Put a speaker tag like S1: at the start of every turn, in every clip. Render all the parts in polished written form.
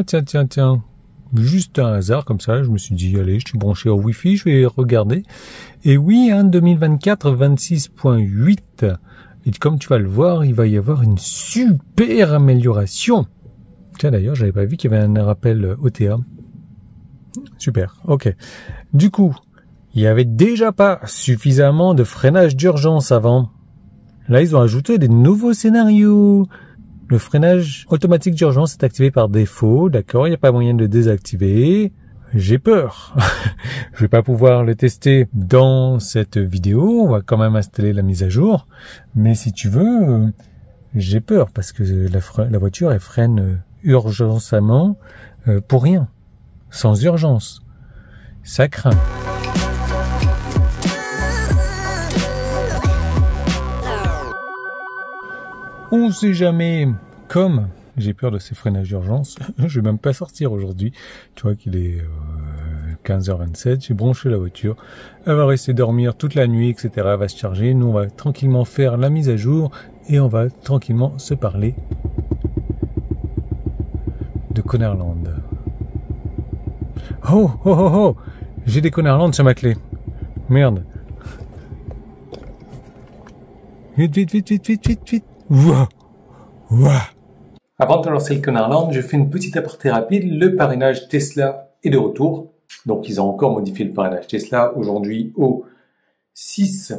S1: Tiens. Juste un hasard comme ça, je me suis dit, allez, je suis branché au Wi-Fi, je vais regarder. Et oui, 2024, 26.8. Et comme tu vas le voir, il va y avoir une super amélioration. Tiens, d'ailleurs, j'avais pas vu qu'il y avait un rappel OTA. Super, ok. Du coup, il y avait déjà pas suffisamment de freinage d'urgence avant. Là, ils ont ajouté des nouveaux scénarios. Le freinage automatique d'urgence est activé par défaut. D'accord, il n'y a pas moyen de le désactiver. J'ai peur. Je vais pas pouvoir le tester dans cette vidéo. On va quand même installer la mise à jour. Mais si tu veux, j'ai peur parce que la voiture, elle freine urgentement pour rien. Sans urgence. Ça craint. On sait jamais. Comme j'ai peur de ces freinages d'urgence, je vais même pas sortir aujourd'hui. Tu vois qu'il est 15h27, j'ai branché la voiture. Elle va rester dormir toute la nuit, etc. Elle va se charger. Nous, on va tranquillement faire la mise à jour et on va tranquillement se parler de Connerland. Oh, j'ai des Connerland sur ma clé. Merde. Vite. Ouah. Avant de lancer le Connerland, je fais une petite aparté rapide. Le parrainage Tesla est de retour. Donc, ils ont encore modifié le parrainage Tesla aujourd'hui au 6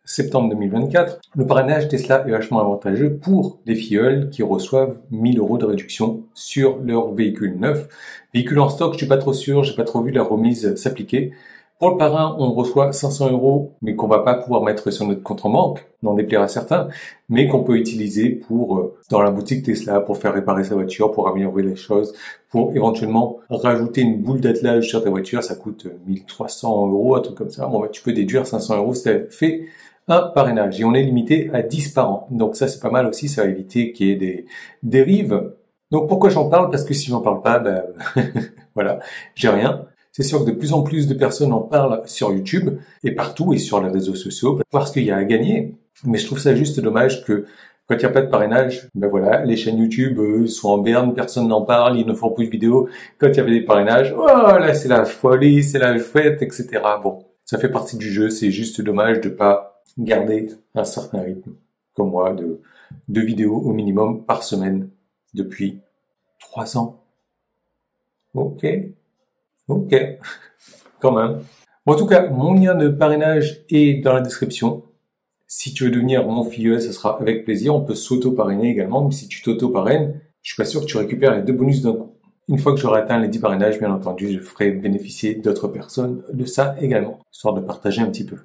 S1: septembre 2024. Le parrainage Tesla est vachement avantageux pour les filleuls qui reçoivent 1000 € de réduction sur leur véhicule neuf. Véhicule en stock, je suis pas trop sûr, j'ai pas trop vu la remise s'appliquer. Pour le parrain, on reçoit 500 €, mais qu'on va pas pouvoir mettre sur notre compte en banque, n'en déplaire à certains, mais qu'on peut utiliser pour dans la boutique Tesla, pour faire réparer sa voiture, pour améliorer les choses, pour éventuellement rajouter une boule d'attelage sur ta voiture, ça coûte 1300 €, un truc comme ça. Bon, bah, tu peux déduire 500 €, ça fait un parrainage. Et on est limité à 10 par an. Donc ça, c'est pas mal aussi, ça va éviter qu'il y ait des dérives. Donc pourquoi j'en parle? Parce que si j'en parle pas, ben, voilà, j'ai rien. C'est sûr que de plus en plus de personnes en parlent sur YouTube et partout et sur les réseaux sociaux parce qu'il y a à gagner. Mais je trouve ça juste dommage que quand il n'y a pas de parrainage, ben voilà, les chaînes YouTube sont en berne, personne n'en parle, ils ne font plus de vidéos. Quand il y avait des parrainages, oh là c'est la folie, c'est la fête, etc. Bon, ça fait partie du jeu, c'est juste dommage de pas garder un certain rythme, comme moi, de vidéos au minimum par semaine depuis 3 ans. Ok, quand même. Bon, en tout cas, mon lien de parrainage est dans la description. Si tu veux devenir mon filleul, ça sera avec plaisir. On peut s'auto-parrainer également, mais si tu t'auto-parraines, je suis pas sûr que tu récupères les 2 bonus d'un coup. Une fois que j'aurai atteint les 10 parrainages, bien entendu, je ferai bénéficier d'autres personnes de ça également, histoire de partager un petit peu.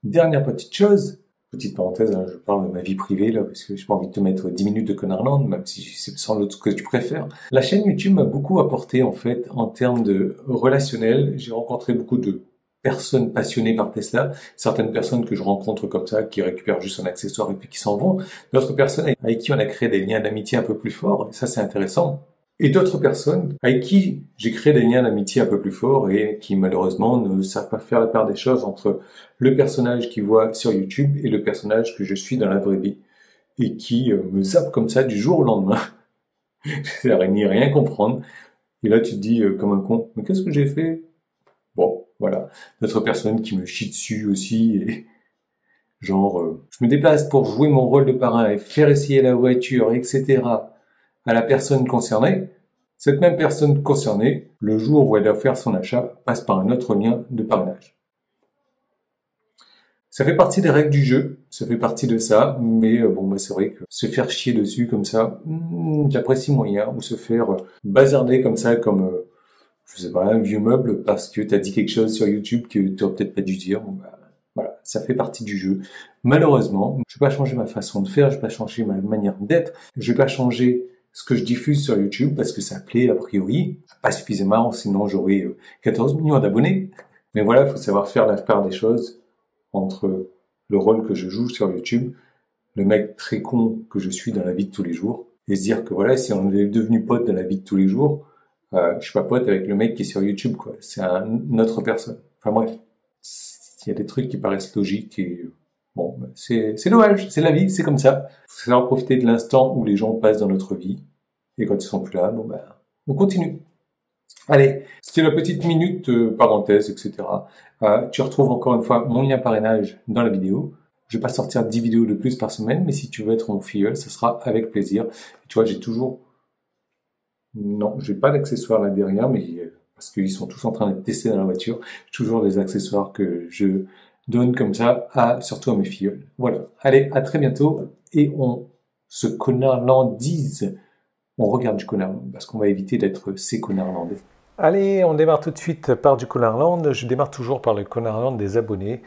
S1: Dernière petite chose, petite parenthèse, je parle de ma vie privée là, parce que j'ai pas envie de te mettre 10 minutes de Connerland, même si c'est sans doute ce que tu préfères. La chaîne YouTube m'a beaucoup apporté en fait en termes de relationnel. J'ai rencontré beaucoup de personnes passionnées par Tesla, certaines personnes que je rencontre comme ça, qui récupèrent juste un accessoire et puis qui s'en vont, d'autres personnes avec qui on a créé des liens d'amitié un peu plus forts, et ça c'est intéressant. Et d'autres personnes avec qui j'ai créé des liens d'amitié un peu plus forts et qui malheureusement ne savent pas faire la part des choses entre le personnage qu'ils voient sur YouTube et le personnage que je suis dans la vraie vie et qui me zappent comme ça du jour au lendemain. Je n'y rien comprendre. Et là tu te dis comme un con, mais qu'est-ce que j'ai fait? Bon, voilà. D'autres personnes qui me chient dessus aussi et genre je me déplace pour jouer mon rôle de parrain et faire essayer la voiture, etc. à la personne concernée, cette même personne concernée, le jour où elle doit faire son achat, passe par un autre lien de parrainage. Ça fait partie des règles du jeu, ça fait partie de ça, mais c'est vrai que se faire chier dessus comme ça, j'apprécie moyen, ou se faire bazarder comme ça, comme, je sais pas, un vieux meuble parce que t'as dit quelque chose sur YouTube que t'aurais peut-être pas dû dire. Voilà, ça fait partie du jeu. Malheureusement, je vais pas changer ma façon de faire, je vais pas changer ma manière d'être, je vais pas changer ce que je diffuse sur YouTube parce que ça plaît a priori, pas suffisamment, sinon j'aurais 14 millions d'abonnés. Mais voilà, il faut savoir faire la part des choses entre le rôle que je joue sur YouTube, le mec très con que je suis dans la vie de tous les jours, et se dire que voilà, si on est devenu pote dans la vie de tous les jours, je suis pas pote avec le mec qui est sur YouTube, quoi. C'est une autre personne. Enfin bref, il y a des trucs qui paraissent logiques et bon, c'est dommage, c'est la vie, c'est comme ça. Il faut savoir profiter de l'instant où les gens passent dans notre vie. Et quand ils sont plus là, On continue. Allez, c'était la petite minute parenthèse, etc. Tu retrouves encore une fois mon lien parrainage dans la vidéo. Je vais pas sortir 10 vidéos de plus par semaine, mais si tu veux être mon filleul, ça sera avec plaisir. Tu vois, j'ai toujours... Non, j'ai pas d'accessoires là derrière, mais parce qu'ils sont tous en train d'être testés dans la voiture. J'ai toujours des accessoires que je donne comme ça, surtout à mes filleuls. Voilà. Allez, à très bientôt, et on se connardise. On regarde du Conarland, parce qu'on va éviter d'être ces Conarlandais. Allez, on démarre tout de suite par du Conarland. Je démarre toujours par le Conarland des abonnés,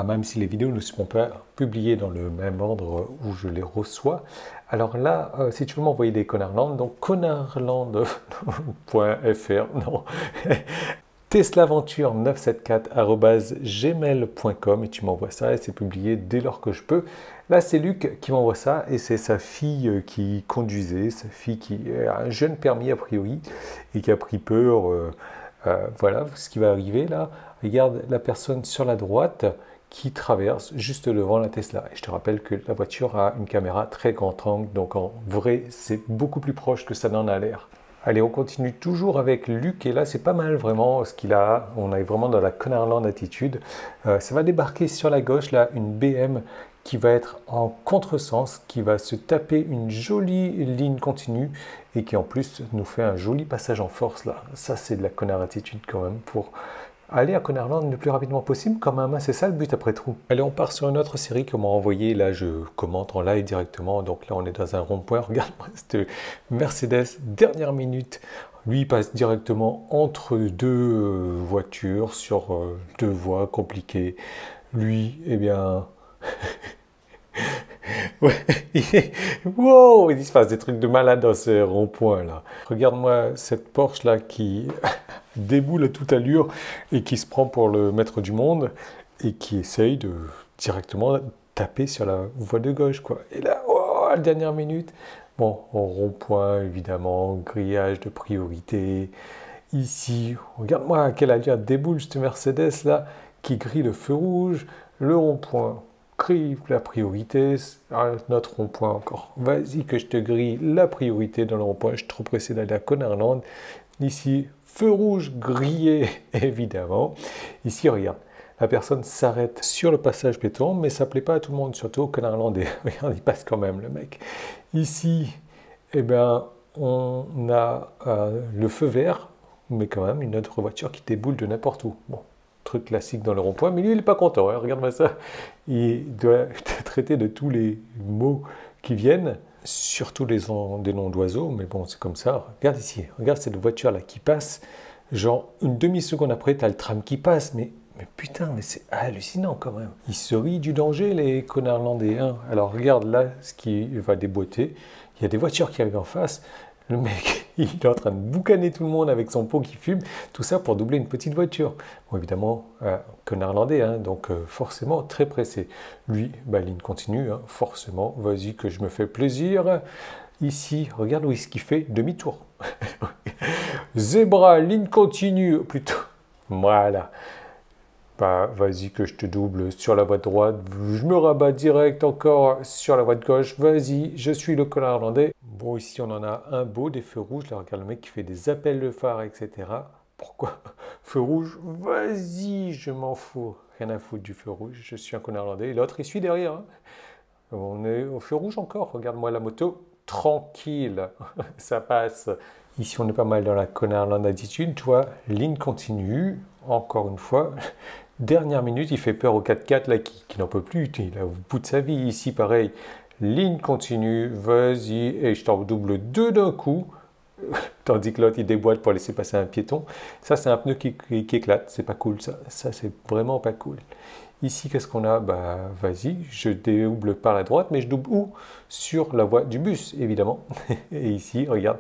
S1: même si les vidéos ne seront pas publiées dans le même ordre où je les reçois. Alors là, si tu veux m'envoyer des Conarland, donc conarland.fr, non, teslaventure974@gmail.com, et tu m'envoies ça et c'est publié dès lors que je peux. Là, c'est Luc qui m'envoie ça, et c'est sa fille qui conduisait, sa fille qui a un jeune permis a priori et qui a pris peur. Voilà ce qui va arriver là. Regarde la personne sur la droite qui traverse juste devant la Tesla. Et je te rappelle que la voiture a une caméra très grand angle, donc en vrai, c'est beaucoup plus proche que ça n'en a l'air. Allez, on continue toujours avec Luc, et là c'est pas mal vraiment ce qu'il a. On est vraiment dans la Conarland attitude. Ça va débarquer sur la gauche là, une BM qui va être en contresens, qui va se taper une jolie ligne continue et qui en plus nous fait un joli passage en force là. Ça c'est de la connard attitude quand même pour aller à Conarland le plus rapidement possible quand même, c'est ça le but après tout. Allez, on part sur une autre série qu'on m'a envoyée, là je commente en live directement, donc là on est dans un rond-point, regarde-moi cette Mercedes, dernière minute, lui il passe directement entre deux voitures sur deux voies compliquées, lui, eh bien... Ouais, wow, il se passe des trucs de malade dans ce rond-point là. Regarde-moi cette Porsche là qui déboule à toute allure et qui se prend pour le maître du monde et qui essaye de directement taper sur la voie de gauche quoi. Et là, oh, à la dernière minute, bon, en rond-point évidemment, grillage de priorité. Ici, regarde-moi à quelle allure déboule cette Mercedes là qui grille le feu rouge, le rond-point. Grille la priorité, notre rond-point encore. Vas-y que je te grille la priorité dans le rond-point. Je suis trop pressé d'aller à Conarland. Ici, feu rouge grillé, évidemment. Ici, regarde, la personne s'arrête sur le passage piéton, mais ça ne plaît pas à tout le monde, surtout aux Conarlandais. Regarde, il passe quand même, le mec. Ici, eh ben, on a le feu vert, mais quand même une autre voiture qui déboule de n'importe où. Bon. Truc classique dans le rond-point, mais lui il n'est pas content, hein. Regarde-moi ça, il doit traiter de tous les mots qui viennent, surtout des noms d'oiseaux, mais bon c'est comme ça. Regarde ici, regarde cette voiture là qui passe, genre une demi-seconde après tu as le tram qui passe, mais putain, mais c'est hallucinant quand même. Ils se rient du danger les Conarlandais, hein. Alors regarde là ce qui va déboîter, il y a des voitures qui arrivent en face. Le mec, il est en train de boucaner tout le monde avec son pot qui fume, tout ça pour doubler une petite voiture. Bon, évidemment, Conarlandais, hein, donc forcément très pressé. Lui, bah, ligne continue, hein, forcément, vas-y que je me fais plaisir. Ici, regarde où est-ce qu'il fait demi-tour. Zébra, ligne continue, plutôt. Voilà. Bah, vas-y que je te double sur la voie de droite, je me rabats direct encore sur la voie de gauche, vas-y, je suis le Conarlandais. Bon, ici on en a un beau, des feux rouges, là regarde le mec qui fait des appels de phare, etc. Pourquoi? Feu rouge, vas-y, je m'en fous, rien à foutre du feu rouge, je suis un Conarlandais. Et l'autre il suit derrière, hein. On est au feu rouge encore, regarde-moi la moto, tranquille, ça passe. Ici on est pas mal dans la Conarland attitude, tu vois, ligne continue, encore une fois. Dernière minute, il fait peur au 4x4 là, qui n'en peut plus, il est au bout de sa vie. Ici, pareil, ligne continue, vas-y, et je t'en double deux d'un coup, tandis que l'autre, il déboîte pour laisser passer un piéton. Ça, c'est un pneu qui éclate, c'est pas cool, ça c'est vraiment pas cool. Ici, qu'est-ce qu'on a? Bah, vas-y, je double par la droite, mais je double où? Sur la voie du bus, évidemment. Et ici, regarde,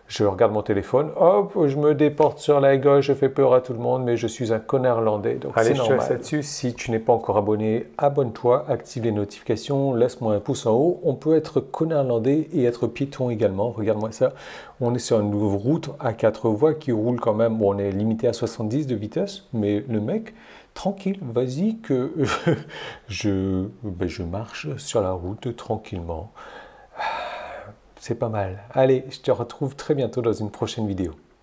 S1: je regarde mon téléphone, hop, je me déporte sur la gauche, je fais peur à tout le monde, mais je suis un Conarlandais, donc allez, je te laisse là-dessus. Si tu n'es pas encore abonné, abonne-toi, active les notifications, laisse-moi un pouce en haut. On peut être Conarlandais et être piéton également, regarde-moi ça. On est sur une route à 4 voies qui roule quand même, bon, on est limité à 70 de vitesse, mais le mec, tranquille, vas-y que je marche sur la route tranquillement. C'est pas mal. Allez, je te retrouve très bientôt dans une prochaine vidéo.